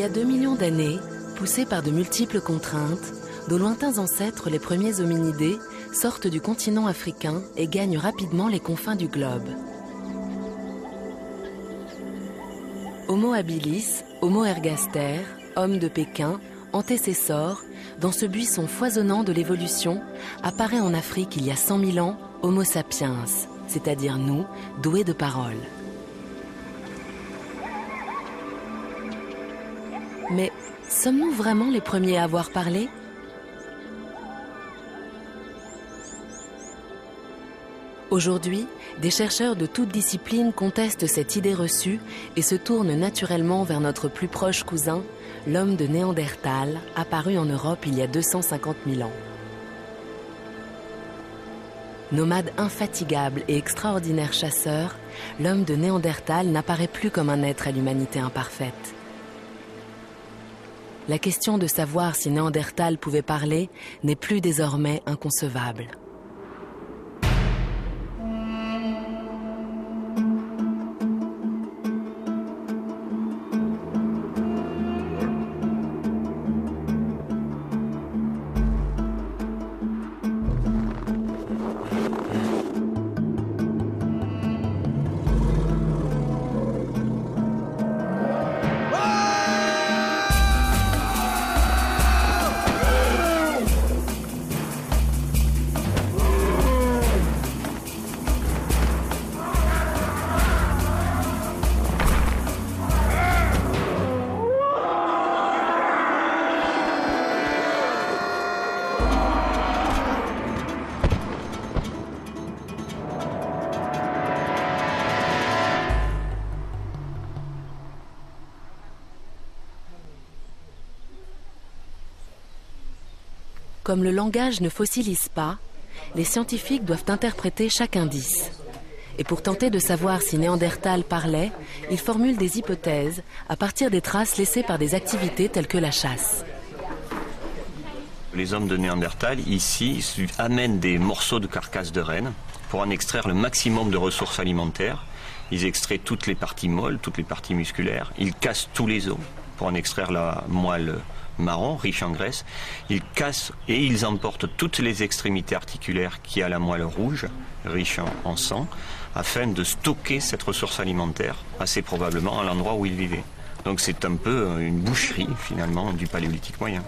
y a 2 millions d'années, poussés par de multiples contraintes, nos lointains ancêtres, les premiers hominidés, sortent du continent africain et gagnent rapidement les confins du globe. Homo habilis, Homo ergaster, homme de Pékin, antécessor, dans ce buisson foisonnant de l'évolution, apparaît en Afrique il y a 100 000 ans Homo sapiens, c'est-à-dire nous, doués de parole. Mais sommes-nous vraiment les premiers à avoir parlé ? Aujourd'hui, des chercheurs de toutes disciplines contestent cette idée reçue et se tournent naturellement vers notre plus proche cousin, l'homme de Néandertal, apparu en Europe il y a 250 000 ans. Nomade infatigable et extraordinaire chasseur, l'homme de Néandertal n'apparaît plus comme un être à l'humanité imparfaite. La question de savoir si Néandertal pouvait parler n'est plus désormais inconcevable. Comme le langage ne fossilise pas, les scientifiques doivent interpréter chaque indice. Et pour tenter de savoir si Néandertal parlait, ils formulent des hypothèses à partir des traces laissées par des activités telles que la chasse. Les hommes de Néandertal, ici, amènent des morceaux de carcasse de renne pour en extraire le maximum de ressources alimentaires. Ils extraient toutes les parties molles, toutes les parties musculaires. Ils cassent tous les os pour en extraire la moelle marron, riche en graisse. Ils cassent et ils emportent toutes les extrémités articulaires qui a la moelle rouge, riche en sang, afin de stocker cette ressource alimentaire, assez probablement à l'endroit où ils vivaient. Donc c'est un peu une boucherie, finalement, du paléolithique moyen.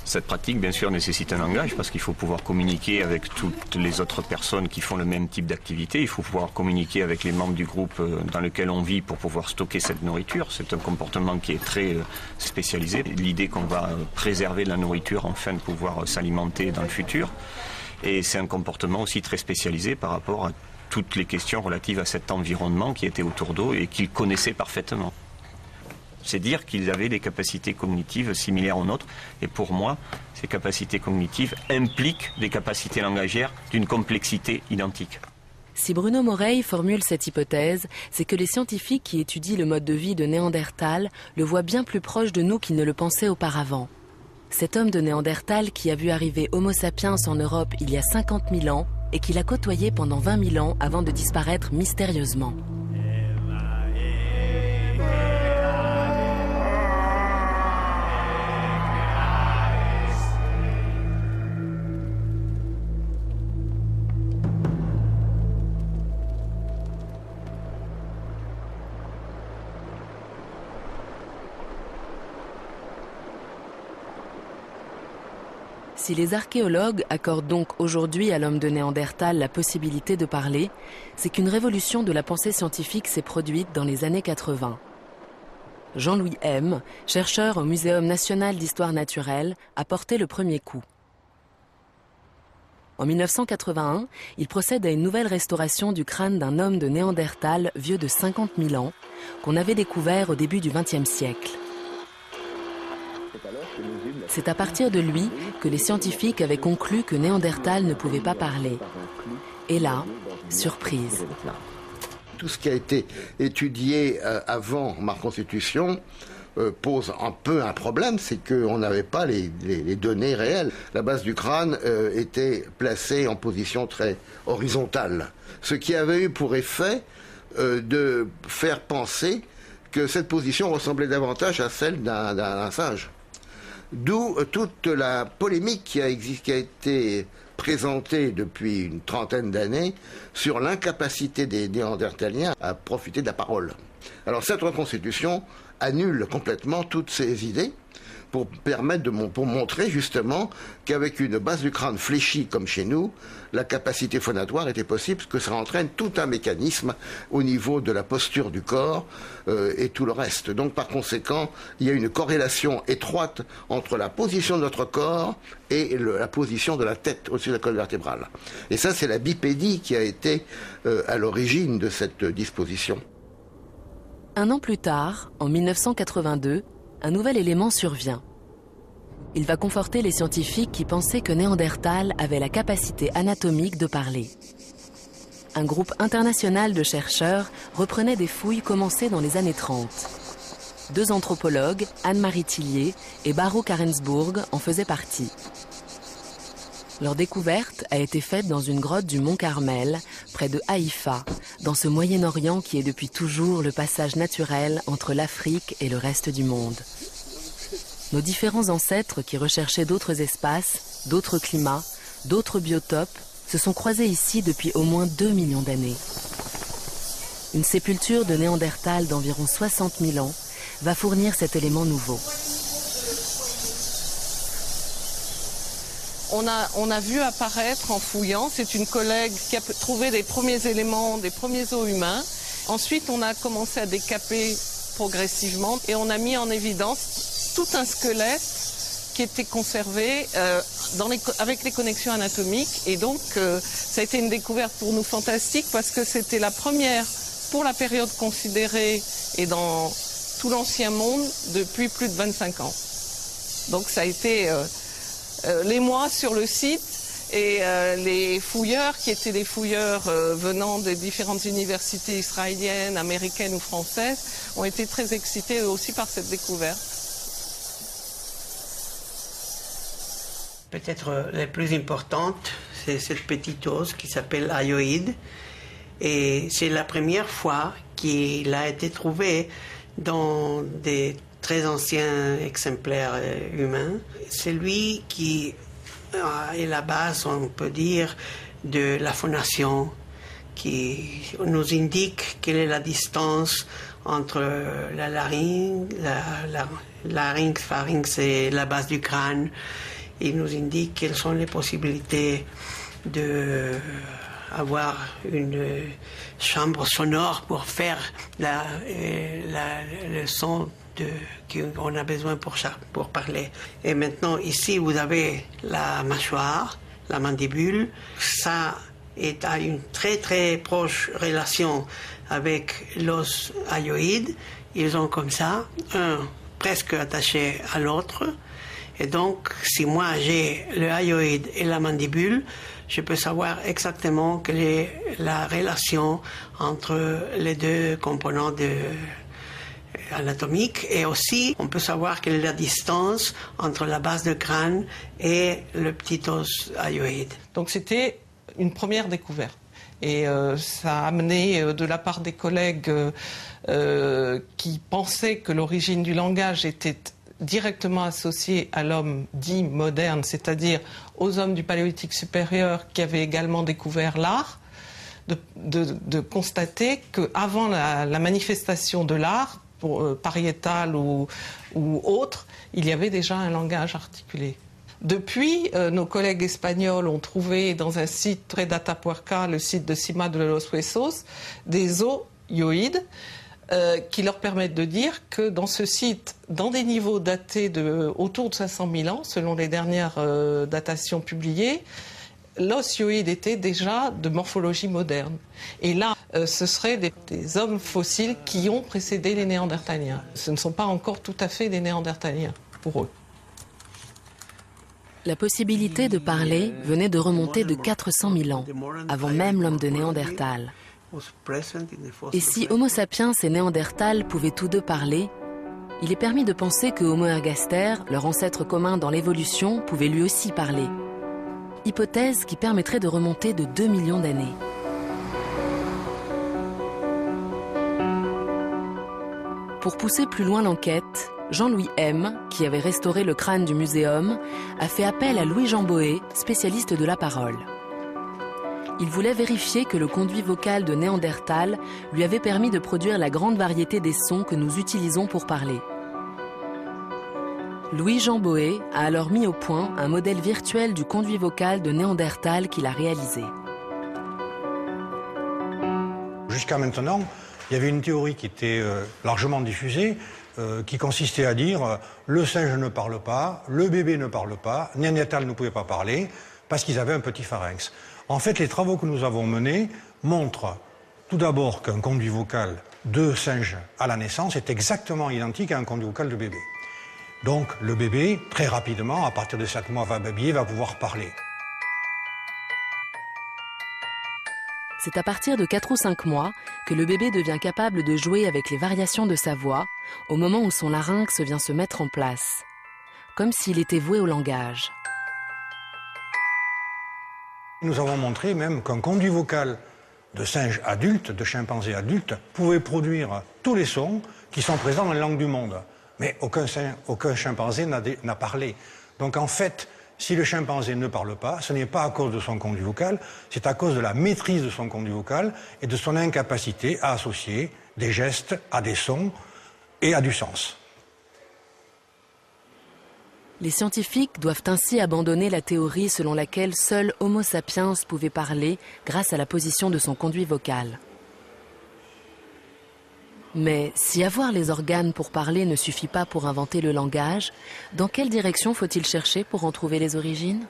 Cette pratique, bien sûr, nécessite un langage parce qu'il faut pouvoir communiquer avec toutes les autres personnes qui font le même type d'activité. Il faut pouvoir communiquer avec les membres du groupe dans lequel on vit pour pouvoir stocker cette nourriture. C'est un comportement qui est très spécialisé. L'idée qu'on va préserver de la nourriture afin de pouvoir s'alimenter dans le futur. Et c'est un comportement aussi très spécialisé par rapport à toutes les questions relatives à cet environnement qui était autour d'eux et qu'ils connaissaient parfaitement. C'est dire qu'ils avaient des capacités cognitives similaires aux nôtres. Et pour moi, ces capacités cognitives impliquent des capacités langagières d'une complexité identique. Si Bruno Moreille formule cette hypothèse, c'est que les scientifiques qui étudient le mode de vie de Néandertal le voient bien plus proche de nous qu'ils ne le pensaient auparavant. Cet homme de Néandertal qui a vu arriver Homo sapiens en Europe il y a 50 000 ans et qui l'a côtoyé pendant 20 000 ans avant de disparaître mystérieusement. Si les archéologues accordent donc aujourd'hui à l'homme de Néandertal la possibilité de parler, c'est qu'une révolution de la pensée scientifique s'est produite dans les années 80. Jean-Louis M., chercheur au Muséum national d'histoire naturelle, a porté le premier coup. En 1981, il procède à une nouvelle restauration du crâne d'un homme de Néandertal vieux de 50 000 ans, qu'on avait découvert au début du XXe siècle. C'est à partir de lui que les scientifiques avaient conclu que Néandertal ne pouvait pas parler. Et là, surprise. Tout ce qui a été étudié avant ma constitution pose un peu un problème, c'est qu'on n'avait pas les données réelles. La base du crâne était placée en position très horizontale, ce qui avait eu pour effet de faire penser que cette position ressemblait davantage à celle d'un singe. D'où toute la polémique qui a été présentée depuis une trentaine d'années sur l'incapacité des Néandertaliens à profiter de la parole. Alors cette reconstitution annule complètement toutes ces idées pour permettre pour montrer justement qu'avec une base du crâne fléchie comme chez nous, la capacité phonatoire était possible, parce que ça entraîne tout un mécanisme au niveau de la posture du corps et tout le reste. Donc par conséquent, il y a une corrélation étroite entre la position de notre corps et la position de la tête au-dessus de la colonne vertébrale. Et ça, c'est la bipédie qui a été à l'origine de cette disposition. Un an plus tard, en 1982, un nouvel élément survient. Il va conforter les scientifiques qui pensaient que Néandertal avait la capacité anatomique de parler. Un groupe international de chercheurs reprenait des fouilles commencées dans les années 30. 2 anthropologues, Anne-Marie Tillier et Baro Karensburg, en faisaient partie. Leur découverte a été faite dans une grotte du Mont Carmel, près de Haïfa, dans ce Moyen-Orient qui est depuis toujours le passage naturel entre l'Afrique et le reste du monde. Nos différents ancêtres qui recherchaient d'autres espaces, d'autres climats, d'autres biotopes, se sont croisés ici depuis au moins 2 millions d'années. Une sépulture de Néandertal d'environ 60 000 ans va fournir cet élément nouveau. On a vu apparaître en fouillant, c'est une collègue qui a trouvé des premiers éléments, des premiers os humains. Ensuite, on a commencé à décaper progressivement et on a mis en évidence tout un squelette qui était conservé avec les connexions anatomiques. Et donc, ça a été une découverte pour nous fantastique parce que c'était la première pour la période considérée et dans tout l'ancien monde depuis plus de 25 ans. Donc, ça a été... l'émoi sur le site et les fouilleurs, qui étaient des fouilleurs venant des différentes universités israéliennes, américaines ou françaises, ont été très excités eux aussi par cette découverte. Peut-être la plus importante, c'est cette petite os qui s'appelle hyoïde. Et c'est la première fois qu'il a été trouvé dans des très anciens exemplaires humains. C'est lui qui est la base, on peut dire, de la phonation, qui nous indique quelle est la distance entre la larynx, la larynx, pharynx et la base du crâne. Il nous indique quelles sont les possibilités d'avoir une chambre sonore pour faire le son qu'on a besoin pour parler. Et maintenant, ici, vous avez la mâchoire, la mandibule. Ça a une très très proche relation avec l'os hyoïde. Ils ont comme ça, un presque attaché à l'autre. Et donc, si moi j'ai le hyoïde et la mandibule, je peux savoir exactement quelle est la relation entre les deux composants anatomiques. Et aussi, on peut savoir quelle est la distance entre la base de crâne et le petit os hyoïde. Donc c'était une première découverte. Et ça a amené de la part des collègues qui pensaient que l'origine du langage était directement associée à l'homme dit moderne, c'est-à-dire aux hommes du Paléolithique supérieur qui avaient également découvert l'art, de constater qu'avant la manifestation de l'art, pariétal ou autre, il y avait déjà un langage articulé. Depuis, nos collègues espagnols ont trouvé dans un site près d'Atapuerca, le site de Cima de los Huesos, des os hyoïdes qui leur permettent de dire que dans ce site, dans des niveaux datés autour de 500 000 ans, selon les dernières datations publiées, l'os hyoïde était déjà de morphologie moderne. Et là, ce seraient des hommes fossiles qui ont précédé les Néandertaliens. Ce ne sont pas encore tout à fait des Néandertaliens, pour eux. La possibilité de parler venait de remonter de 400 000 ans, avant même l'homme de Néandertal. Et si Homo sapiens et Néandertal pouvaient tous deux parler, il est permis de penser que Homo ergaster, leur ancêtre commun dans l'évolution, pouvait lui aussi parler. Hypothèse qui permettrait de remonter de 2 millions d'années. Pour pousser plus loin l'enquête, Jean-Louis M., qui avait restauré le crâne du muséum, a fait appel à Louis-Jean Boé, spécialiste de la parole. Il voulait vérifier que le conduit vocal de Néandertal lui avait permis de produire la grande variété des sons que nous utilisons pour parler. Louis-Jean Boé a alors mis au point un modèle virtuel du conduit vocal de Néandertal qu'il a réalisé. Jusqu'à maintenant, il y avait une théorie qui était largement diffusée, qui consistait à dire le singe ne parle pas, le bébé ne parle pas, Néandertal ne pouvait pas parler parce qu'ils avaient un petit pharynx. En fait, les travaux que nous avons menés montrent tout d'abord qu'un conduit vocal de singe à la naissance est exactement identique à un conduit vocal de bébé. Donc le bébé, très rapidement, à partir de 7 mois, va babiller, va pouvoir parler. C'est à partir de 4 ou 5 mois que le bébé devient capable de jouer avec les variations de sa voix au moment où son larynx vient se mettre en place, comme s'il était voué au langage. Nous avons montré même qu'un conduit vocal de singe adulte, de chimpanzé adulte, pouvait produire tous les sons qui sont présents dans les langues du monde. Mais aucun chimpanzé n'a parlé. Donc en fait, si le chimpanzé ne parle pas, ce n'est pas à cause de son conduit vocal, c'est à cause de la maîtrise de son conduit vocal et de son incapacité à associer des gestes à des sons et à du sens. Les scientifiques doivent ainsi abandonner la théorie selon laquelle seul Homo sapiens pouvait parler grâce à la position de son conduit vocal. Mais si avoir les organes pour parler ne suffit pas pour inventer le langage, dans quelle direction faut-il chercher pour en trouver les origines ?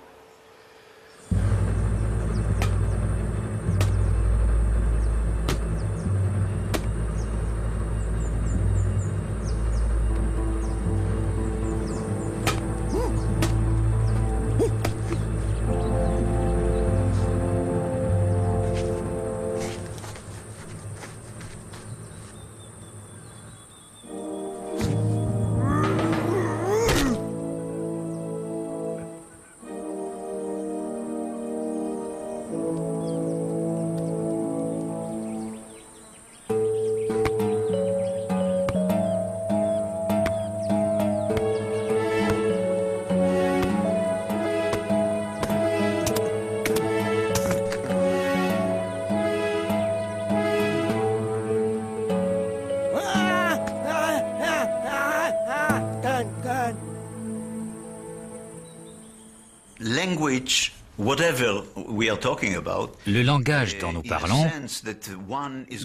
Le langage dont nous parlons,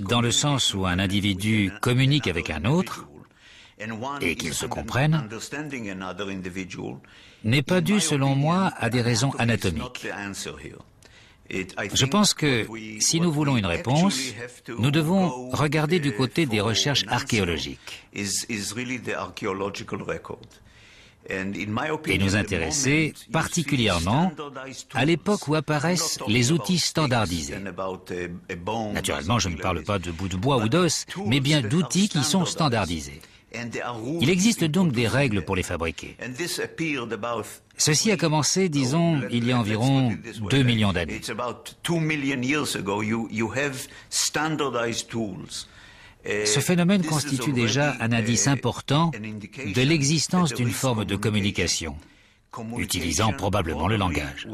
dans le sens où un individu communique avec un autre et qu'ils se comprennent, n'est pas dû, selon moi, à des raisons anatomiques. Je pense que, si nous voulons une réponse, nous devons regarder du côté des recherches archéologiques et nous intéresser particulièrement à l'époque où apparaissent les outils standardisés. Naturellement, je ne parle pas de bouts de bois ou d'os, mais bien d'outils qui sont standardisés. Il existe donc des règles pour les fabriquer. Ceci a commencé, disons, il y a environ 2 millions d'années. Ce phénomène constitue déjà un indice important de l'existence d'une forme de communication, utilisant probablement le langage.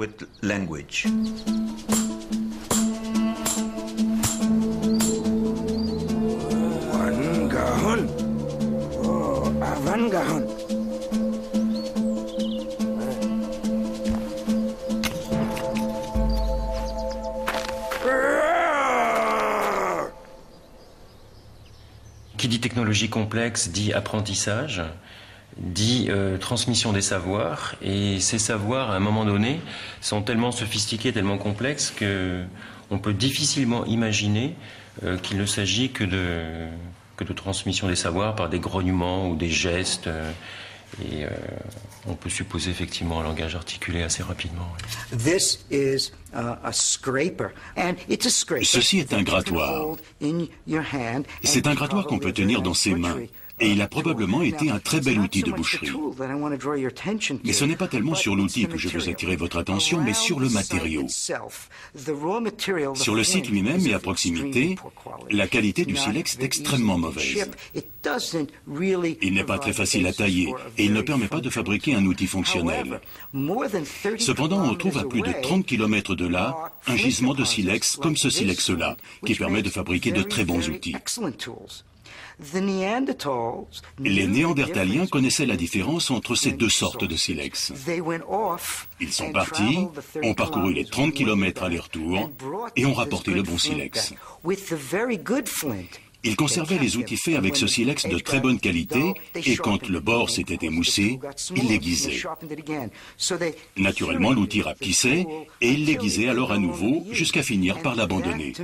Qui dit technologie complexe dit apprentissage, dit transmission des savoirs, et ces savoirs, à un moment donné, sont tellement sophistiqués, tellement complexes qu'on peut difficilement imaginer qu'il ne s'agit que de transmission des savoirs par des grognements ou des gestes. Et on peut supposer effectivement un langage articulé assez rapidement. Ceci est un grattoir. C'est un grattoir qu'on peut tenir dans ses mains. Et il a probablement été un très bel outil de boucherie. Mais ce n'est pas tellement sur l'outil que je veux attirer votre attention, mais sur le matériau. Sur le site lui-même et à proximité, la qualité du silex est extrêmement mauvaise. Il n'est pas très facile à tailler et il ne permet pas de fabriquer un outil fonctionnel. Cependant, on trouve à plus de 30 km de là un gisement de silex comme ce silex-là, qui permet de fabriquer de très bons outils. Les Néandertaliens connaissaient la différence entre ces deux sortes de silex. Ils sont partis, ont parcouru les 30 km aller-retour et ont rapporté le bon silex. Ils conservaient les outils faits avec ce silex de très bonne qualité et quand le bord s'était émoussé, ils l'aiguisaient. Naturellement, l'outil rapetissait et ils l'aiguisaient alors à nouveau jusqu'à finir par l'abandonner.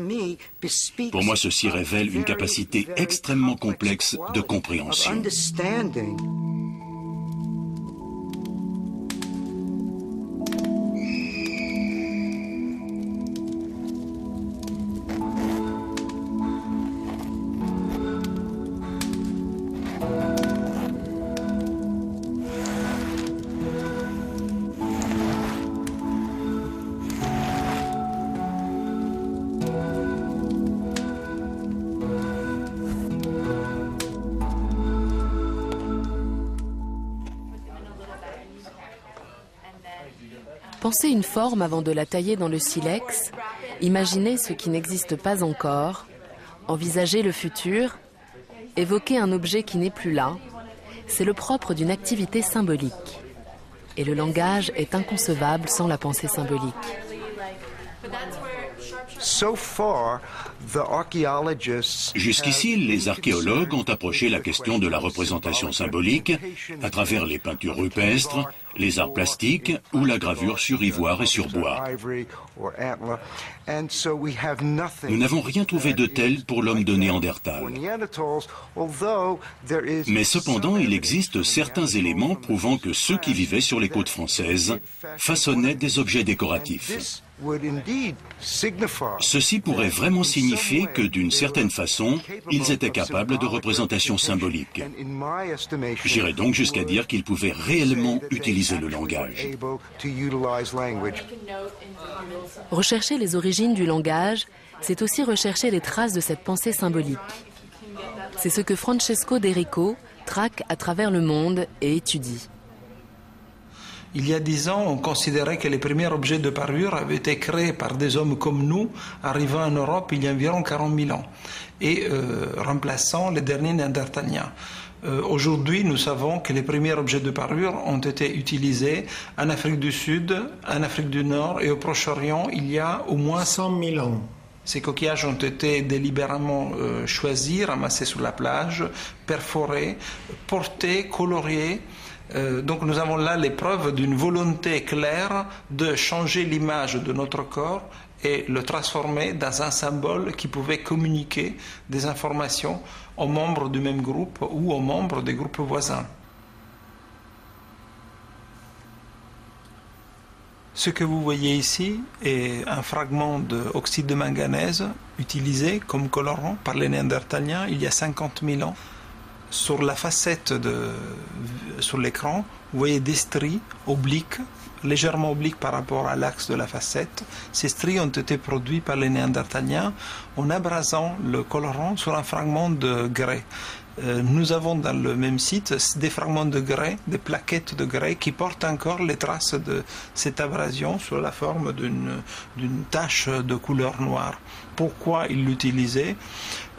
Pour moi, ceci révèle une capacité extrêmement complexe de compréhension. Pensez une forme avant de la tailler dans le silex, imaginez ce qui n'existe pas encore, envisagez le futur, évoquer un objet qui n'est plus là, c'est le propre d'une activité symbolique. Et le langage est inconcevable sans la pensée symbolique. Jusqu'ici, les archéologues ont approché la question de la représentation symbolique à travers les peintures rupestres, les arts plastiques ou la gravure sur ivoire et sur bois. Nous n'avons rien trouvé de tel pour l'homme de Néandertal. Mais cependant, il existe certains éléments prouvant que ceux qui vivaient sur les côtes françaises façonnaient des objets décoratifs. Ceci pourrait vraiment signifier que, d'une certaine façon, ils étaient capables de représentations symboliques. J'irais donc jusqu'à dire qu'ils pouvaient réellement utiliser le langage. Rechercher les origines du langage, c'est aussi rechercher les traces de cette pensée symbolique. C'est ce que Francesco De Rico traque à travers le monde et étudie. Il y a 10 ans, on considérait que les premiers objets de parure avaient été créés par des hommes comme nous, arrivant en Europe il y a environ 40 000 ans, et remplaçant les derniers Néandertaliens. Aujourd'hui, nous savons que les premiers objets de parure ont été utilisés en Afrique du Sud, en Afrique du Nord et au Proche-Orient il y a au moins 100 000 ans. Ces coquillages ont été délibérément choisis, ramassés sur la plage, perforés, portés, coloriés. Donc nous avons là les preuves d'une volonté claire de changer l'image de notre corps et le transformer dans un symbole qui pouvait communiquer des informations aux membres du même groupe ou aux membres des groupes voisins. Ce que vous voyez ici est un fragment d'oxyde de manganèse utilisé comme colorant par les Néandertaliens il y a 50 000 ans. Sur la facette sur l'écran, vous voyez des stries obliques, légèrement obliques par rapport à l'axe de la facette. Ces stries ont été produites par les Néandertaliens en abrasant le colorant sur un fragment de grès. Nous avons dans le même site des fragments de grès, des plaquettes de grès qui portent encore les traces de cette abrasion sous la forme d'une tache de couleur noire. Pourquoi ils l'utilisaient?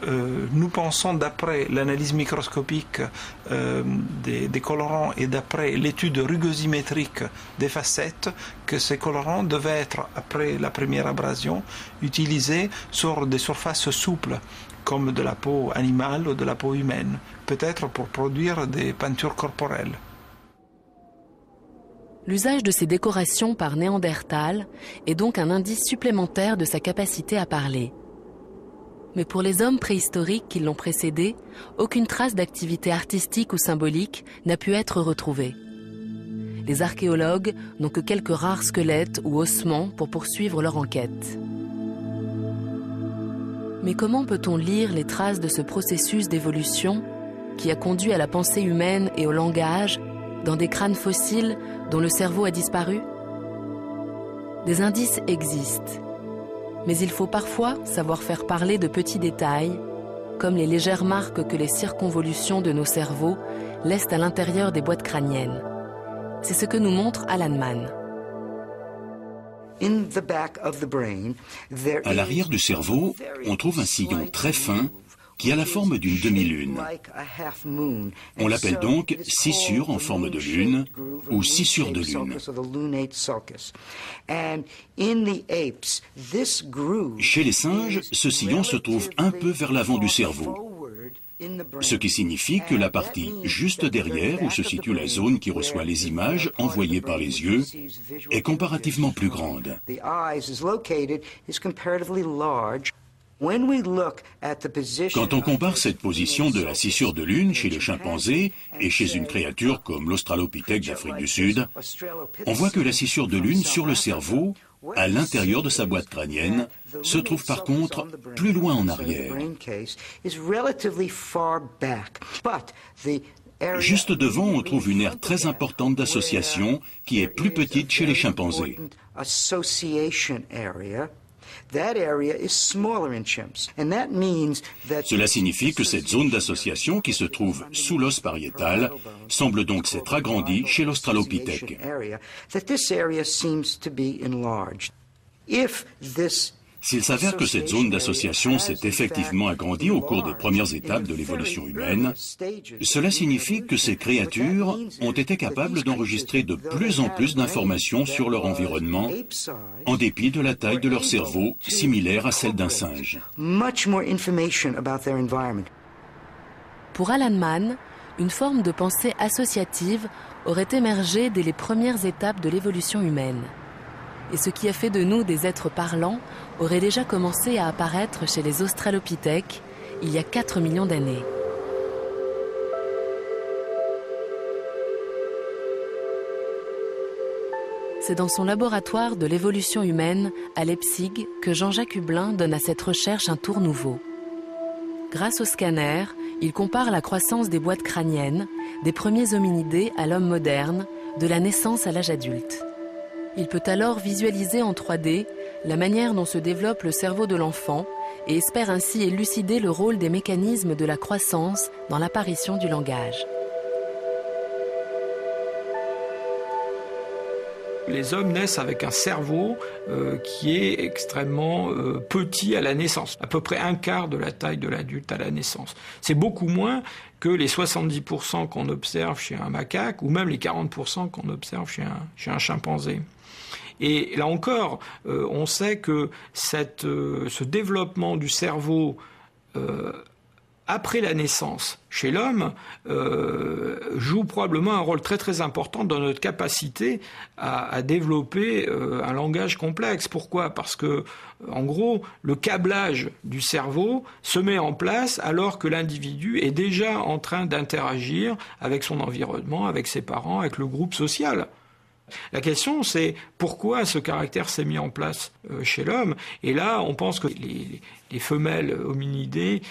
Nous pensons, d'après l'analyse microscopique des colorants et d'après l'étude rugosimétrique des facettes, que ces colorants devaient être, après la première abrasion, utilisés sur des surfaces souples, comme de la peau animale ou de la peau humaine, peut-être pour produire des peintures corporelles. L'usage de ces décorations par Néandertal est donc un indice supplémentaire de sa capacité à parler. Mais pour les hommes préhistoriques qui l'ont précédé, aucune trace d'activité artistique ou symbolique n'a pu être retrouvée. Les archéologues n'ont que quelques rares squelettes ou ossements pour poursuivre leur enquête. Mais comment peut-on lire les traces de ce processus d'évolution qui a conduit à la pensée humaine et au langage dans des crânes fossiles dont le cerveau a disparu? Des indices existent, mais il faut parfois savoir faire parler de petits détails, comme les légères marques que les circonvolutions de nos cerveaux laissent à l'intérieur des boîtes crâniennes. C'est ce que nous montre Alan Mann. À l'arrière du cerveau, on trouve un sillon très fin qui a la forme d'une demi-lune. On l'appelle donc scissure en forme de lune ou scissure de lune. Chez les singes, ce sillon se trouve un peu vers l'avant du cerveau, ce qui signifie que la partie juste derrière, où se situe la zone qui reçoit les images envoyées par les yeux, est comparativement plus grande. Quand on compare cette position de la scissure de lune chez les chimpanzés et chez une créature comme l'Australopithèque d'Afrique du Sud, on voit que la scissure de lune sur le cerveau, à l'intérieur de sa boîte crânienne, se trouve par contre plus loin en arrière. Juste devant, on trouve une aire très importante d'association qui est plus petite chez les chimpanzés. Cela signifie que cette zone d'association qui se trouve sous l'os pariétal semble donc s'être agrandie chez l'Australopithèque. S'il s'avère que cette zone d'association s'est effectivement agrandie au cours des premières étapes de l'évolution humaine, cela signifie que ces créatures ont été capables d'enregistrer de plus en plus d'informations sur leur environnement, en dépit de la taille de leur cerveau, similaire à celle d'un singe. Pour Alan Mann, une forme de pensée associative aurait émergé dès les premières étapes de l'évolution humaine. Et ce qui a fait de nous des êtres parlants aurait déjà commencé à apparaître chez les Australopithèques il y a 4 millions d'années. C'est dans son laboratoire de l'évolution humaine à Leipzig que Jean-Jacques Hublin donne à cette recherche un tour nouveau. Grâce au scanner, il compare la croissance des boîtes crâniennes, des premiers hominidés à l'homme moderne, de la naissance à l'âge adulte. Il peut alors visualiser en 3D la manière dont se développe le cerveau de l'enfant et espère ainsi élucider le rôle des mécanismes de la croissance dans l'apparition du langage. Les hommes naissent avec un cerveau qui est extrêmement petit à la naissance, à peu près un quart de la taille de l'adulte à la naissance. C'est beaucoup moins que les 70% qu'on observe chez un macaque ou même les 40% qu'on observe chez un chimpanzé. Et là encore, on sait que ce développement du cerveau après la naissance chez l'homme joue probablement un rôle très très important dans notre capacité à développer un langage complexe. Pourquoi ? Parce que, en gros, le câblage du cerveau se met en place alors que l'individu est déjà en train d'interagir avec son environnement, avec ses parents, avec le groupe social. La question, c'est pourquoi ce caractère s'est mis en place chez l'homme. Et là, on pense que les femelles hominidés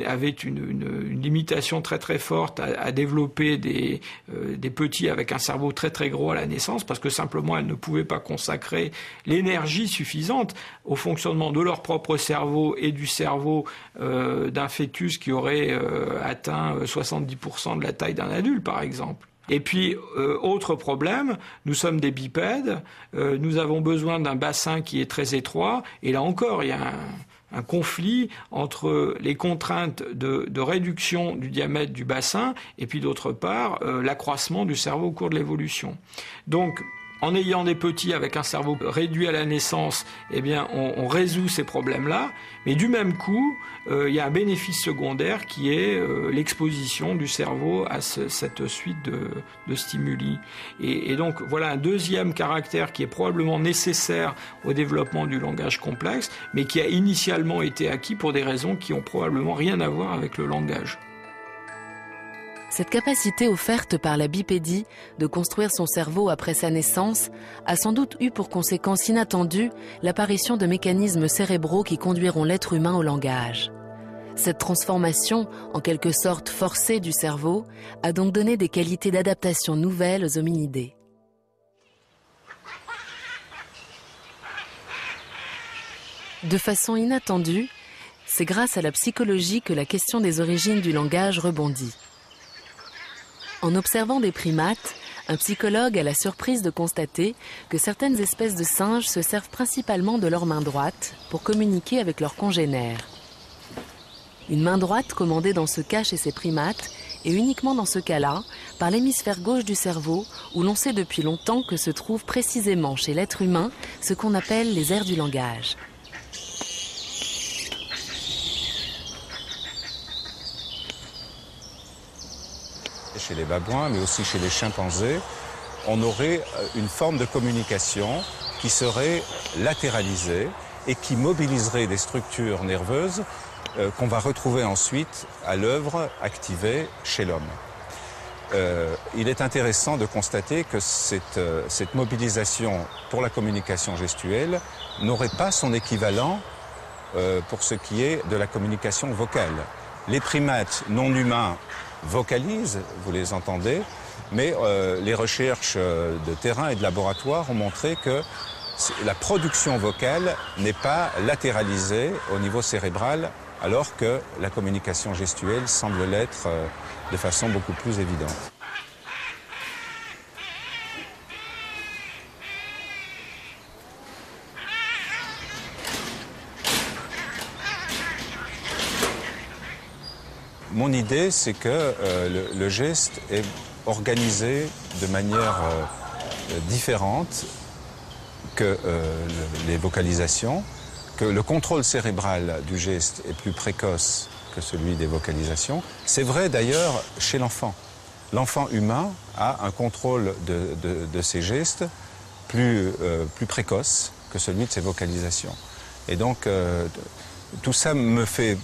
avaient une limitation très très forte à développer des petits avec un cerveau très très gros à la naissance, parce que simplement elles ne pouvaient pas consacrer l'énergie suffisante au fonctionnement de leur propre cerveau et du cerveau d'un fœtus qui aurait atteint 70% de la taille d'un adulte, par exemple. Et puis, autre problème, nous sommes des bipèdes, nous avons besoin d'un bassin qui est très étroit, et là encore, il y a un conflit entre les contraintes de réduction du diamètre du bassin, et puis d'autre part, l'accroissement du cerveau au cours de l'évolution. Donc, en ayant des petits avec un cerveau réduit à la naissance, eh bien, on résout ces problèmes-là. Mais du même coup, il y a un bénéfice secondaire qui est l'exposition du cerveau à cette suite de stimuli. Et donc, voilà un deuxième caractère qui est probablement nécessaire au développement du langage complexe, mais qui a initialement été acquis pour des raisons qui ont probablement rien à voir avec le langage. Cette capacité offerte par la bipédie de construire son cerveau après sa naissance a sans doute eu pour conséquence inattendue l'apparition de mécanismes cérébraux qui conduiront l'être humain au langage. Cette transformation, en quelque sorte forcée du cerveau, a donc donné des qualités d'adaptation nouvelles aux hominidés. De façon inattendue, c'est grâce à la psychologie que la question des origines du langage rebondit. En observant des primates, un psychologue a la surprise de constater que certaines espèces de singes se servent principalement de leur main droite pour communiquer avec leurs congénères. Une main droite commandée dans ce cas chez ces primates et uniquement dans ce cas-là par l'hémisphère gauche du cerveau où l'on sait depuis longtemps que se trouve précisément chez l'être humain ce qu'on appelle les aires du langage. Chez les babouins, mais aussi chez les chimpanzés, on aurait une forme de communication qui serait latéralisée et qui mobiliserait des structures nerveuses qu'on va retrouver ensuite à l'œuvre activée chez l'homme. Il est intéressant de constater que cette mobilisation pour la communication gestuelle n'aurait pas son équivalent pour ce qui est de la communication vocale. Les primates non humains vocalisent, vous les entendez, mais les recherches de terrain et de laboratoire ont montré que la production vocale n'est pas latéralisée au niveau cérébral, alors que la communication gestuelle semble l'être de façon beaucoup plus évidente. Mon idée, c'est que le geste est organisé de manière différente que les vocalisations, que le contrôle cérébral du geste est plus précoce que celui des vocalisations. C'est vrai d'ailleurs chez l'enfant. L'enfant humain a un contrôle de ses gestes plus précoce que celui de ses vocalisations. Et donc tout ça me fait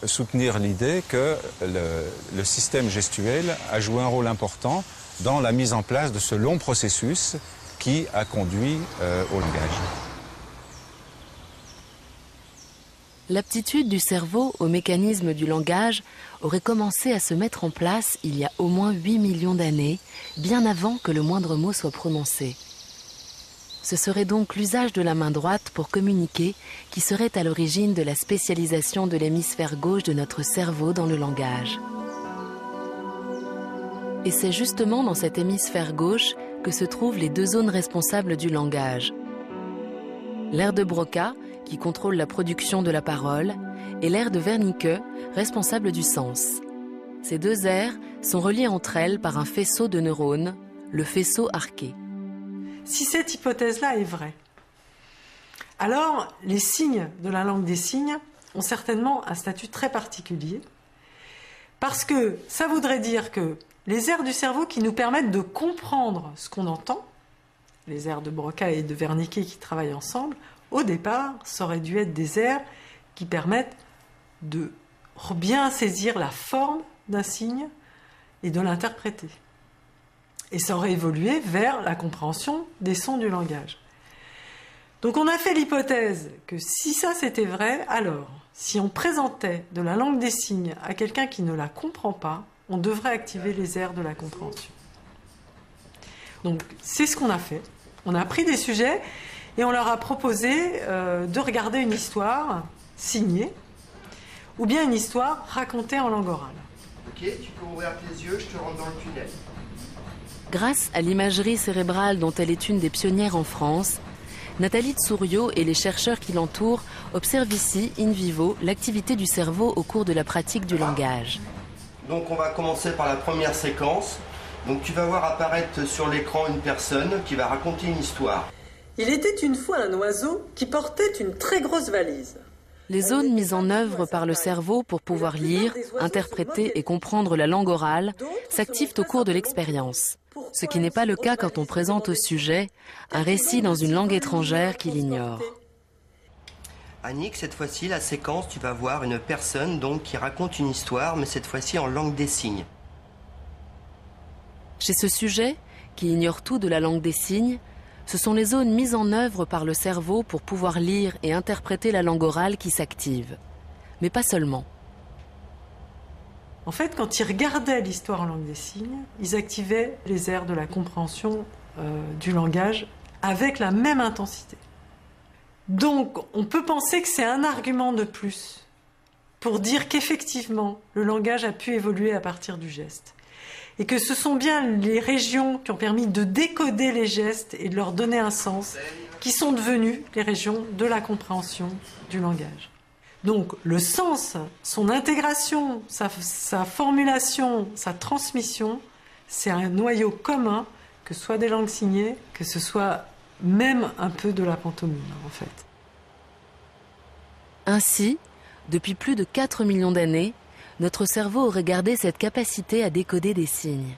soutenir l'idée que le système gestuel a joué un rôle important dans la mise en place de ce long processus qui a conduit au langage. L'aptitude du cerveau au mécanisme du langage aurait commencé à se mettre en place il y a au moins 8 millions d'années, bien avant que le moindre mot soit prononcé. Ce serait donc l'usage de la main droite pour communiquer qui serait à l'origine de la spécialisation de l'hémisphère gauche de notre cerveau dans le langage. Et c'est justement dans cet hémisphère gauche que se trouvent les deux zones responsables du langage. L'aire de Broca, qui contrôle la production de la parole, et l'aire de Wernicke, responsable du sens. Ces deux aires sont reliées entre elles par un faisceau de neurones, le faisceau arqué. Si cette hypothèse-là est vraie, alors les signes de la langue des signes ont certainement un statut très particulier, parce que ça voudrait dire que les aires du cerveau qui nous permettent de comprendre ce qu'on entend, les aires de Broca et de Wernicke qui travaillent ensemble, au départ, ça aurait dû être des aires qui permettent de bien saisir la forme d'un signe et de l'interpréter. Et ça aurait évolué vers la compréhension des sons du langage. Donc on a fait l'hypothèse que si ça c'était vrai, alors si on présentait de la langue des signes à quelqu'un qui ne la comprend pas, on devrait activer les aires de la compréhension. Donc c'est ce qu'on a fait. On a pris des sujets et on leur a proposé de regarder une histoire signée ou bien une histoire racontée en langue orale. Ok, tu peux ouvrir tes yeux, je te rentre dans le tunnel. Grâce à l'imagerie cérébrale dont elle est une des pionnières en France, Nathalie Tsouriau et les chercheurs qui l'entourent observent ici, in vivo, l'activité du cerveau au cours de la pratique du langage. Donc on va commencer par la première séquence. Donc tu vas voir apparaître sur l'écran une personne qui va raconter une histoire. Il était une fois un oiseau qui portait une très grosse valise. Les zones mises en œuvre par le cerveau pour pouvoir lire, interpréter et comprendre la langue orale s'activent au cours de l'expérience. Ce qui n'est pas le cas quand on présente au sujet un récit dans une langue étrangère qu'il ignore. Annick, cette fois-ci, la séquence, tu vas voir une personne donc, qui raconte une histoire, mais cette fois-ci en langue des signes. Chez ce sujet, qui ignore tout de la langue des signes, ce sont les zones mises en œuvre par le cerveau pour pouvoir lire et interpréter la langue orale qui s'activent. Mais pas seulement. En fait, quand ils regardaient l'histoire en langue des signes, ils activaient les aires de la compréhension du langage avec la même intensité. Donc, on peut penser que c'est un argument de plus pour dire qu'effectivement, le langage a pu évoluer à partir du geste. Et que ce sont bien les régions qui ont permis de décoder les gestes et de leur donner un sens qui sont devenues les régions de la compréhension du langage. Donc, le sens, son intégration, sa formulation, sa transmission, c'est un noyau commun, que ce soit des langues signées, que ce soit même un peu de la pantomime, en fait. Ainsi, depuis plus de 4 millions d'années, notre cerveau aurait gardé cette capacité à décoder des signes.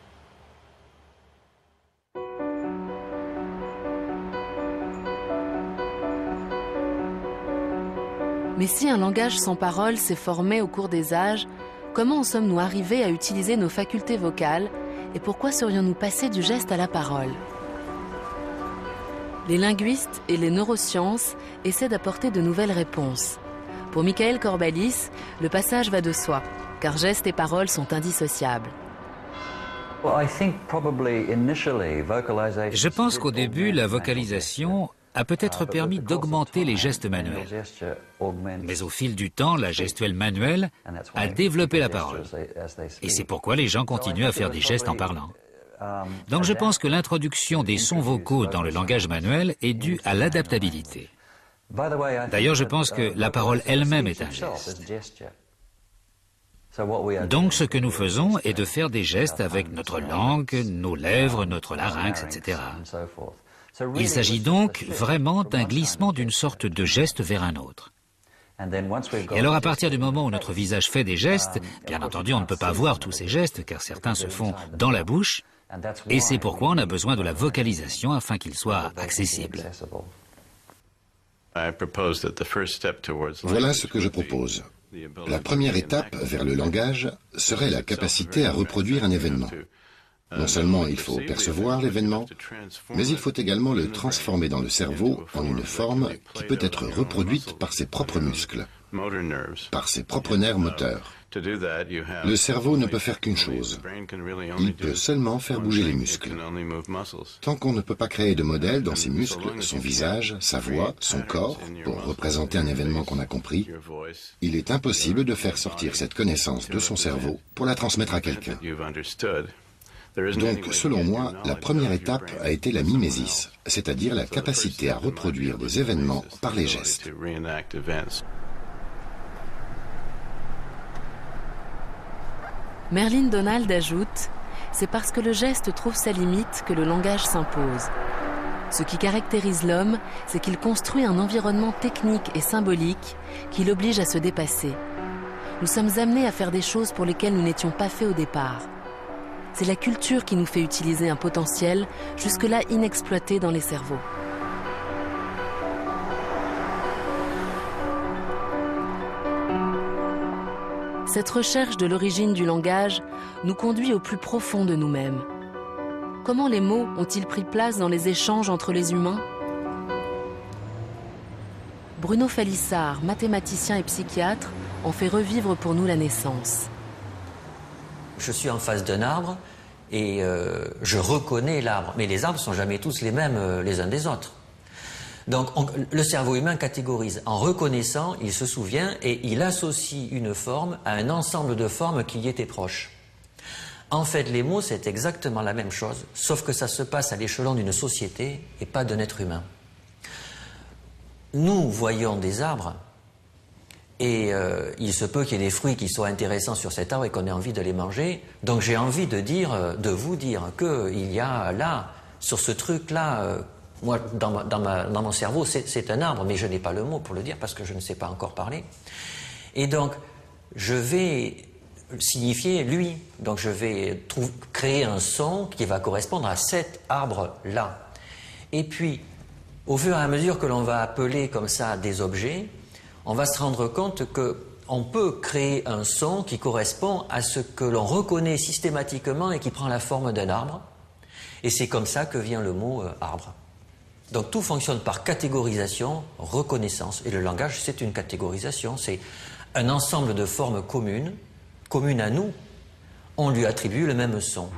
Mais si un langage sans parole s'est formé au cours des âges, comment en sommes-nous arrivés à utiliser nos facultés vocales et pourquoi serions-nous passés du geste à la parole ? Les linguistes et les neurosciences essaient d'apporter de nouvelles réponses. Pour Michael Corballis, le passage va de soi, car gestes et paroles sont indissociables. Je pense qu'au début, la vocalisation a peut-être permis d'augmenter les gestes manuels. Mais au fil du temps, la gestuelle manuelle a développé la parole. Et c'est pourquoi les gens continuent à faire des gestes en parlant. Donc je pense que l'introduction des sons vocaux dans le langage manuel est due à l'adaptabilité. D'ailleurs, je pense que la parole elle-même est un geste. Donc ce que nous faisons est de faire des gestes avec notre langue, nos lèvres, notre larynx, etc. Il s'agit donc vraiment d'un glissement d'une sorte de geste vers un autre. Et alors à partir du moment où notre visage fait des gestes, bien entendu on ne peut pas voir tous ces gestes car certains se font dans la bouche, et c'est pourquoi on a besoin de la vocalisation afin qu'ils soient accessibles. Voilà ce que je propose. La première étape vers le langage serait la capacité à reproduire un événement. Non seulement il faut percevoir l'événement, mais il faut également le transformer dans le cerveau en une forme qui peut être reproduite par ses propres muscles, par ses propres nerfs moteurs. Le cerveau ne peut faire qu'une chose. Il peut seulement faire bouger les muscles. Tant qu'on ne peut pas créer de modèle dans ses muscles, son visage, sa voix, son corps, pour représenter un événement qu'on a compris, il est impossible de faire sortir cette connaissance de son cerveau pour la transmettre à quelqu'un. Donc, selon moi, la première étape a été la mimésis, c'est-à-dire la capacité à reproduire des événements par les gestes. Merlin Donald ajoute « C'est parce que le geste trouve sa limite que le langage s'impose. Ce qui caractérise l'homme, c'est qu'il construit un environnement technique et symbolique qui l'oblige à se dépasser. Nous sommes amenés à faire des choses pour lesquelles nous n'étions pas faits au départ. C'est la culture qui nous fait utiliser un potentiel jusque-là inexploité dans les cerveaux. » Cette recherche de l'origine du langage nous conduit au plus profond de nous-mêmes. Comment les mots ont-ils pris place dans les échanges entre les humains ? Bruno Falissard, mathématicien et psychiatre, en fait revivre pour nous la naissance. Je suis en face d'un arbre et je reconnais l'arbre. Mais les arbres ne sont jamais tous les mêmes les uns des autres. Donc le cerveau humain catégorise. En reconnaissant, il se souvient et il associe une forme à un ensemble de formes qui y étaient proches. En fait, les mots, c'est exactement la même chose, sauf que ça se passe à l'échelon d'une société et pas d'un être humain. Nous voyons des arbres et il se peut qu'il y ait des fruits qui soient intéressants sur cet arbre et qu'on ait envie de les manger. Donc j'ai envie de vous dire qu'il y a là, sur ce truc-là, moi, dans mon cerveau, c'est un arbre, mais je n'ai pas le mot pour le dire parce que je ne sais pas encore parler. Et donc, je vais signifier lui. Donc, je vais créer un son qui va correspondre à cet arbre-là. Et puis, au fur et à mesure que l'on va appeler comme ça des objets, on va se rendre compte qu'on peut créer un son qui correspond à ce que l'on reconnaît systématiquement et qui prend la forme d'un arbre. Et c'est comme ça que vient le mot arbre. Donc tout fonctionne par catégorisation, reconnaissance. Et le langage, c'est une catégorisation. C'est un ensemble de formes communes à nous, on lui attribue le même son.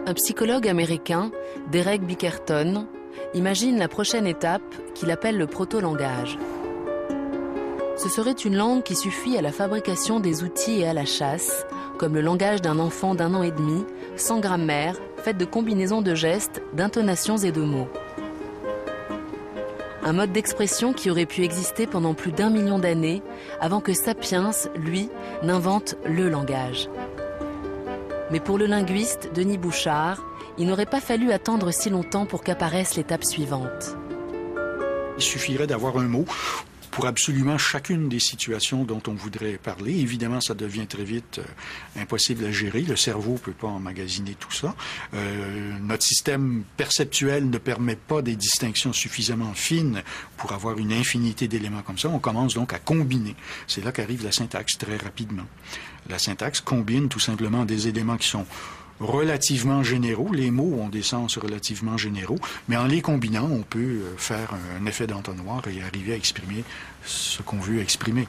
Un psychologue américain, Derek Bickerton, imagine la prochaine étape qu'il appelle le proto-langage. Ce serait une langue qui suffit à la fabrication des outils et à la chasse, comme le langage d'un enfant d'1 an et demi, sans grammaire, faite de combinaisons de gestes, d'intonations et de mots. Un mode d'expression qui aurait pu exister pendant plus d'1 million d'années, avant que Sapiens, lui, n'invente le langage. Mais pour le linguiste Denis Bouchard, il n'aurait pas fallu attendre si longtemps pour qu'apparaisse l'étape suivante. Il suffirait d'avoir un mot pour absolument chacune des situations dont on voudrait parler. Évidemment, ça devient très vite impossible à gérer. Le cerveau ne peut pas emmagasiner tout ça. Notre système perceptuel ne permet pas des distinctions suffisamment fines pour avoir une infinité d'éléments comme ça. On commence donc à combiner. C'est là qu'arrive la syntaxe très rapidement. La syntaxe combine tout simplement des éléments qui sont relativement généraux. Les mots ont des sens relativement généraux, mais en les combinant, on peut faire un effet d'entonnoir et arriver à exprimer ce qu'on veut exprimer.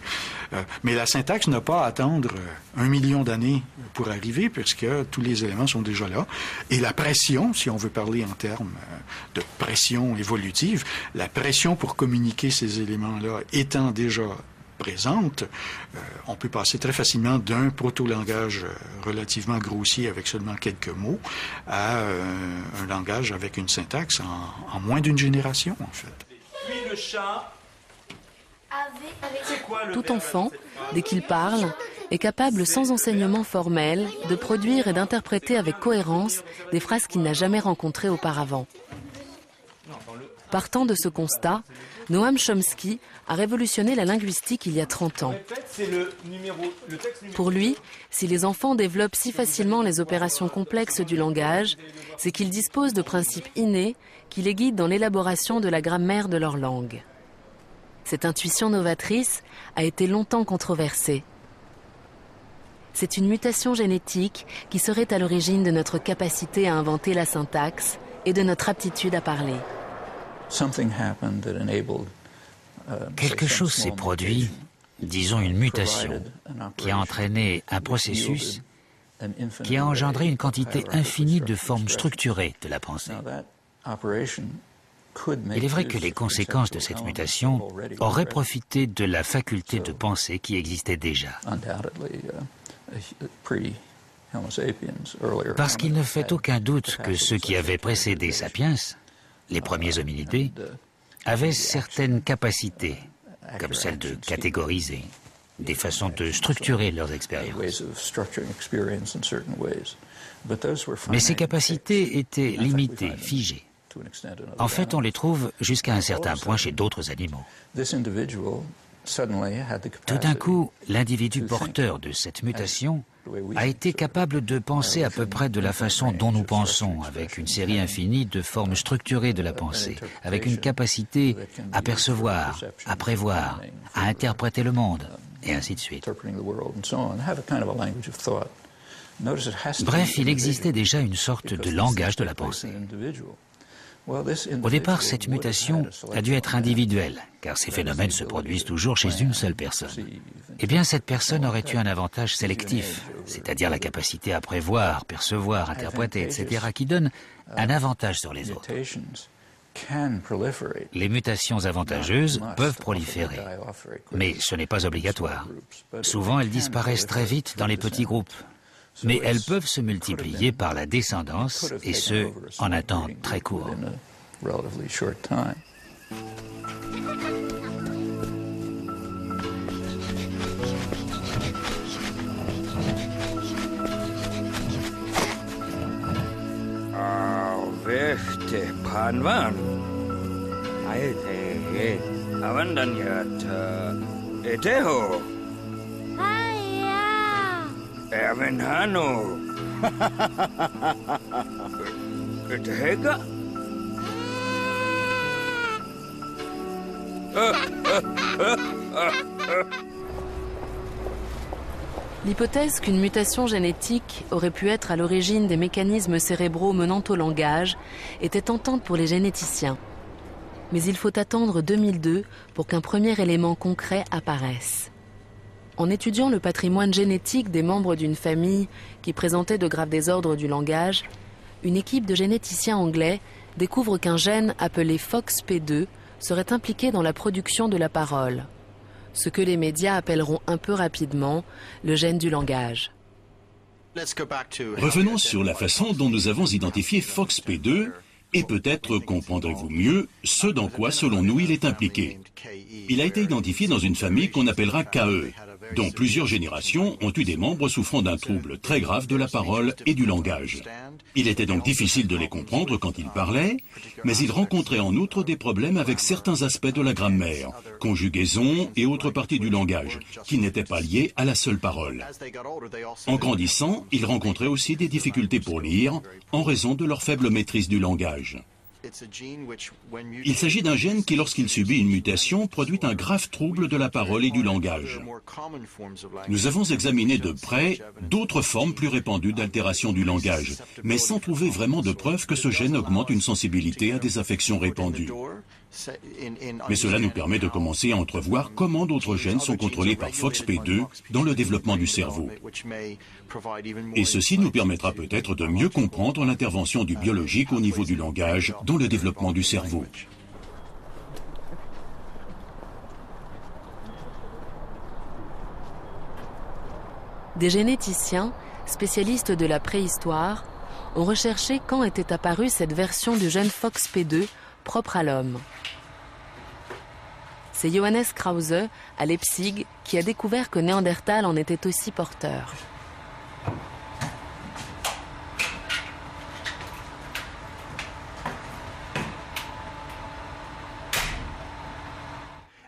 Mais la syntaxe n'a pas à attendre 1 million d'années pour arriver, puisque tous les éléments sont déjà là. Et la pression, si on veut parler en termes de pression évolutive, la pression pour communiquer ces éléments-là étant déjà présente, on peut passer très facilement d'un proto-langage relativement grossier avec seulement quelques mots à un langage avec une syntaxe en moins d'une génération, en fait. Puis le chat. Tout enfant, dès qu'il parle, est capable, sans enseignement formel, de produire et d'interpréter avec cohérence des phrases qu'il n'a jamais rencontrées auparavant. Partant de ce constat, Noam Chomsky a révolutionné la linguistique il y a 30 ans. Pour lui, si les enfants développent si facilement les opérations complexes du langage, c'est qu'ils disposent de principes innés qui les guident dans l'élaboration de la grammaire de leur langue. Cette intuition novatrice a été longtemps controversée. C'est une mutation génétique qui serait à l'origine de notre capacité à inventer la syntaxe et de notre aptitude à parler. Quelque chose s'est produit, disons une mutation, qui a entraîné un processus qui a engendré une quantité infinie de formes structurées de la pensée. Il est vrai que les conséquences de cette mutation auraient profité de la faculté de penser qui existait déjà. Parce qu'il ne fait aucun doute que ceux qui avaient précédé Sapiens, les premiers hominidés, avaient certaines capacités, comme celle de catégoriser, des façons de structurer leurs expériences. Mais ces capacités étaient limitées, figées. En fait, on les trouve jusqu'à un certain point chez d'autres animaux. Tout d'un coup, l'individu porteur de cette mutation a été capable de penser à peu près de la façon dont nous pensons, avec une série infinie de formes structurées de la pensée, avec une capacité à percevoir, à prévoir, à interpréter le monde, et ainsi de suite. Bref, il existait déjà une sorte de langage de la pensée. Au départ, cette mutation a dû être individuelle, car ces phénomènes se produisent toujours chez une seule personne. Eh bien, cette personne aurait eu un avantage sélectif, c'est-à-dire la capacité à prévoir, percevoir, interpréter, etc., qui donne un avantage sur les autres. Les mutations avantageuses peuvent proliférer, mais ce n'est pas obligatoire. Souvent, elles disparaissent très vite dans les petits groupes. Mais elles peuvent se multiplier par la descendance, et ce, en un temps très court. Ermenhano. Etehega. L'hypothèse qu'une mutation génétique aurait pu être à l'origine des mécanismes cérébraux menant au langage était tentante pour les généticiens. Mais il faut attendre 2002 pour qu'un premier élément concret apparaisse. En étudiant le patrimoine génétique des membres d'une famille qui présentait de graves désordres du langage, une équipe de généticiens anglais découvre qu'un gène appelé FOXP2 serait impliqué dans la production de la parole, ce que les médias appelleront un peu rapidement le gène du langage. Revenons sur la façon dont nous avons identifié FOXP2 et peut-être comprendrez-vous mieux ce dans quoi, selon nous, il est impliqué. Il a été identifié dans une famille qu'on appellera KE, dont plusieurs générations ont eu des membres souffrant d'un trouble très grave de la parole et du langage. Il était donc difficile de les comprendre quand ils parlaient, mais ils rencontraient en outre des problèmes avec certains aspects de la grammaire, conjugaison et autres parties du langage, qui n'étaient pas liées à la seule parole. En grandissant, ils rencontraient aussi des difficultés pour lire, en raison de leur faible maîtrise du langage. Il s'agit d'un gène qui, lorsqu'il subit une mutation, produit un grave trouble de la parole et du langage. Nous avons examiné de près d'autres formes plus répandues d'altération du langage, mais sans trouver vraiment de preuve que ce gène augmente une sensibilité à des affections répandues. Mais cela nous permet de commencer à entrevoir comment d'autres gènes sont contrôlés par FOXP2 dans le développement du cerveau. Et ceci nous permettra peut-être de mieux comprendre l'intervention du biologique au niveau du langage dans le développement du cerveau. Des généticiens, spécialistes de la préhistoire, ont recherché quand était apparue cette version du gène FOXP2 propre à l'homme. C'est Johannes Krause, à Leipzig, qui a découvert que Néandertal en était aussi porteur.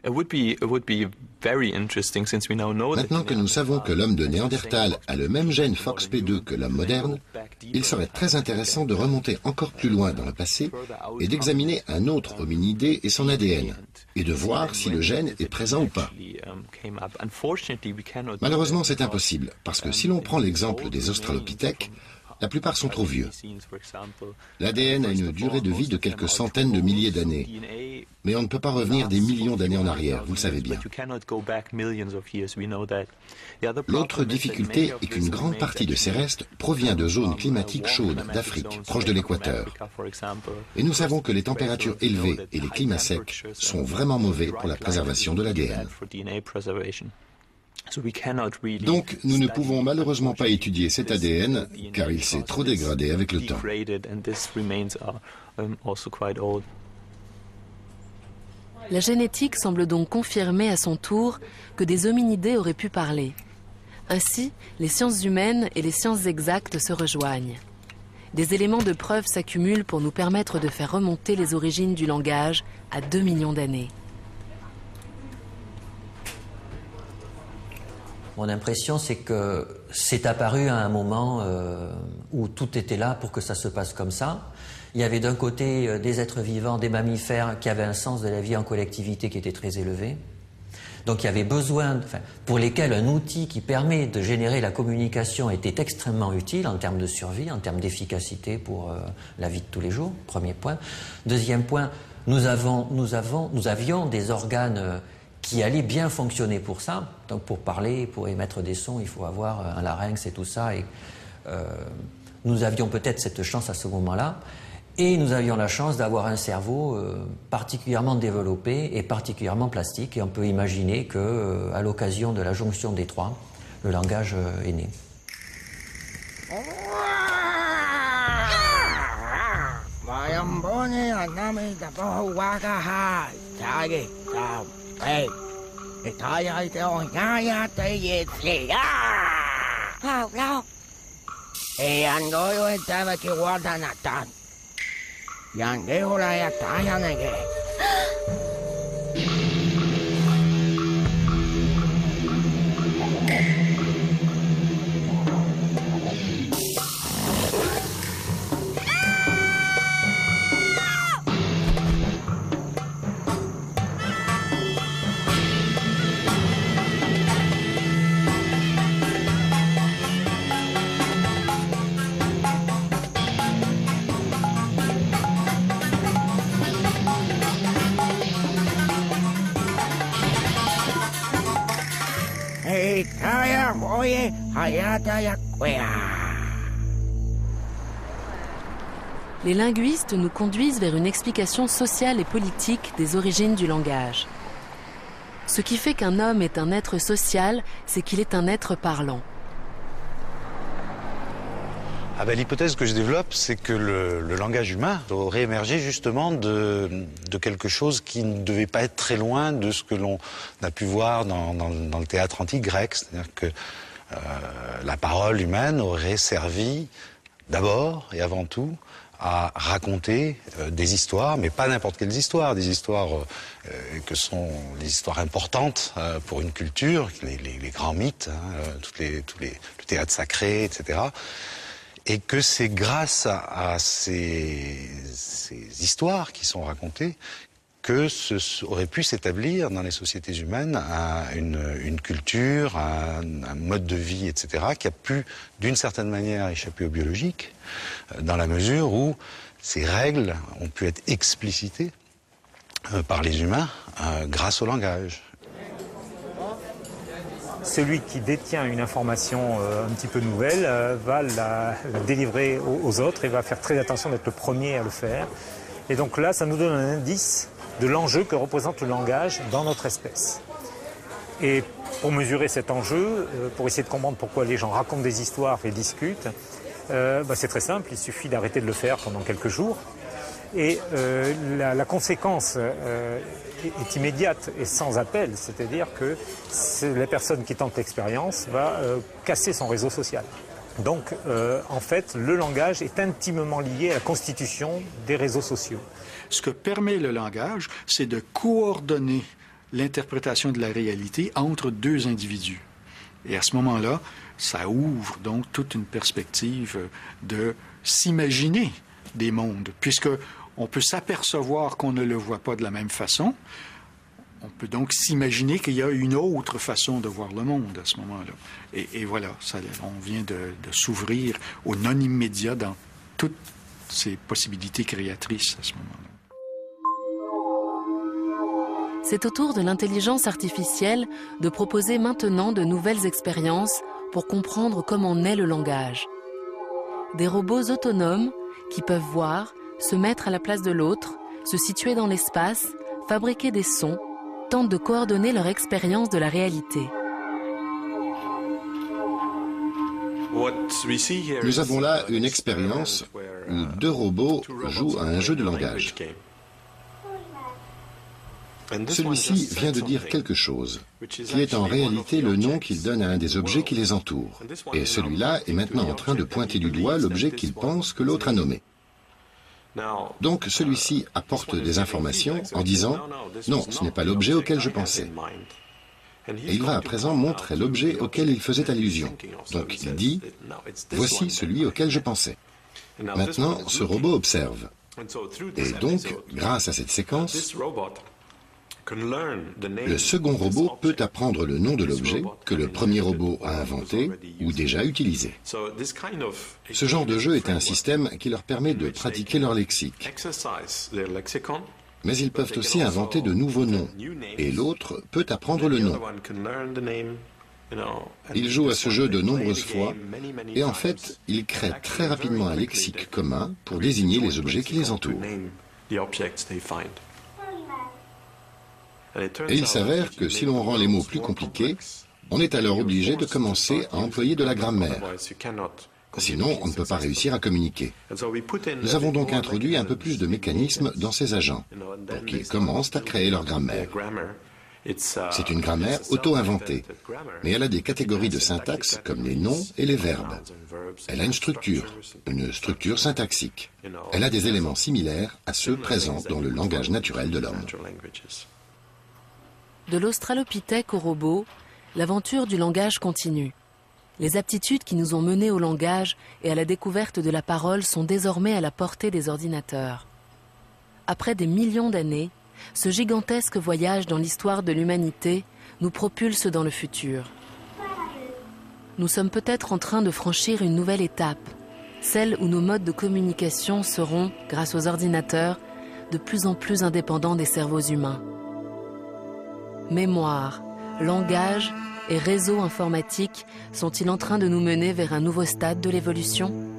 Maintenant que nous savons que l'homme de Néandertal a le même gène FOXP2 que l'homme moderne, il serait très intéressant de remonter encore plus loin dans le passé et d'examiner un autre hominidé et son ADN, et de voir si le gène est présent ou pas. Malheureusement, c'est impossible, parce que si l'on prend l'exemple des australopithèques, la plupart sont trop vieux. L'ADN a une durée de vie de quelques centaines de milliers d'années. Mais on ne peut pas revenir des millions d'années en arrière, vous le savez bien. L'autre difficulté est qu'une grande partie de ces restes provient de zones climatiques chaudes d'Afrique, proche de l'équateur. Et nous savons que les températures élevées et les climats secs sont vraiment mauvais pour la préservation de l'ADN. Donc, nous ne pouvons malheureusement pas étudier cet ADN, car il s'est trop dégradé avec le temps. La génétique semble donc confirmer à son tour que des hominidés auraient pu parler. Ainsi, les sciences humaines et les sciences exactes se rejoignent. Des éléments de preuve s'accumulent pour nous permettre de faire remonter les origines du langage à 2 millions d'années. Mon impression, c'est que c'est apparu à un moment où tout était là pour que ça se passe comme ça. Il y avait d'un côté des êtres vivants, des mammifères, qui avaient un sens de la vie en collectivité qui était très élevé. Donc il y avait besoin, pour lesquels un outil qui permet de générer la communication était extrêmement utile en termes de survie, en termes d'efficacité pour la vie de tous les jours, premier point. Deuxième point, nous avions des organes qui allaient bien fonctionner pour ça. Donc pour parler, pour émettre des sons, il faut avoir un larynx et tout ça. Et nous avions peut-être cette chance à ce moment-là. Et nous avions la chance d'avoir un cerveau particulièrement développé et particulièrement plastique. Et on peut imaginer qu'à l'occasion de la jonction des trois, le langage est né. Les linguistes nous conduisent vers une explication sociale et politique des origines du langage. Ce qui fait qu'un homme est un être social, c'est qu'il est un être parlant. L'hypothèse que je développe, c'est que le langage humain aurait émergé justement de quelque chose qui ne devait pas être très loin de ce que l'on a pu voir dans le théâtre antique grec. C'est-à-dire que la parole humaine aurait servi d'abord et avant tout à raconter des histoires, mais pas n'importe quelles histoires, des histoires que sont les histoires importantes pour une culture, les grands mythes, le théâtre sacré, etc. Et que c'est grâce à ces histoires qui sont racontées que aurait pu s'établir dans les sociétés humaines une culture, un mode de vie, etc., qui a pu, d'une certaine manière, échapper au biologique, dans la mesure où ces règles ont pu être explicitées par les humains grâce au langage. Celui qui détient une information un petit peu nouvelle va la délivrer aux autres et va faire très attention d'être le premier à le faire. Et donc là, ça nous donne un indice de l'enjeu que représente le langage dans notre espèce. Et pour mesurer cet enjeu, pour essayer de comprendre pourquoi les gens racontent des histoires et discutent, c'est très simple, il suffit d'arrêter de le faire pendant quelques jours. Et la conséquence est immédiate et sans appel, c'est-à-dire que la personne qui tente l'expérience va casser son réseau social. Donc, en fait, le langage est intimement lié à la constitution des réseaux sociaux. Ce que permet le langage, c'est de coordonner l'interprétation de la réalité entre deux individus. Et à ce moment-là, ça ouvre donc toute une perspective de s'imaginer des mondes, puisque on peut s'apercevoir qu'on ne le voit pas de la même façon. On peut donc s'imaginer qu'il y a une autre façon de voir le monde à ce moment-là. Et voilà, on vient de s'ouvrir au non-immédiat dans toutes ces possibilités créatrices à ce moment-là. C'est au tour de l'intelligence artificielle de proposer maintenant de nouvelles expériences pour comprendre comment naît le langage. Des robots autonomes qui peuvent voir, se mettre à la place de l'autre, se situer dans l'espace, fabriquer des sons, tentent de coordonner leur expérience de la réalité. Nous avons là une expérience où deux robots jouent à un jeu de langage. Celui-ci vient de dire quelque chose, qui est en réalité le nom qu'il donne à un des objets qui les entoure. Et celui-là est maintenant en train de pointer du doigt l'objet qu'il pense que l'autre a nommé. Donc celui-ci apporte des informations en disant « Non, ce n'est pas l'objet auquel je pensais ». Et il va à présent montrer l'objet auquel il faisait allusion. Donc il dit « Voici celui auquel je pensais ». Maintenant, ce robot observe. Et donc, grâce à cette séquence, le second robot peut apprendre le nom de l'objet que le premier robot a inventé ou déjà utilisé. Ce genre de jeu est un système qui leur permet de pratiquer leur lexique. Mais ils peuvent aussi inventer de nouveaux noms, et l'autre peut apprendre le nom. Ils jouent à ce jeu de nombreuses fois, et en fait, ils créent très rapidement un lexique commun pour désigner les objets qui les entourent. Et il s'avère que si l'on rend les mots plus compliqués, on est alors obligé de commencer à employer de la grammaire. Sinon, on ne peut pas réussir à communiquer. Nous avons donc introduit un peu plus de mécanismes dans ces agents, pour qu'ils commencent à créer leur grammaire. C'est une grammaire auto-inventée, mais elle a des catégories de syntaxe comme les noms et les verbes. Elle a une structure syntaxique. Elle a des éléments similaires à ceux présents dans le langage naturel de l'homme. De l'australopithèque au robot, l'aventure du langage continue. Les aptitudes qui nous ont menés au langage et à la découverte de la parole sont désormais à la portée des ordinateurs. Après des millions d'années, ce gigantesque voyage dans l'histoire de l'humanité nous propulse dans le futur. Nous sommes peut-être en train de franchir une nouvelle étape, celle où nos modes de communication seront, grâce aux ordinateurs, de plus en plus indépendants des cerveaux humains. Mémoire, langage et réseaux informatiques sont-ils en train de nous mener vers un nouveau stade de l'évolution ?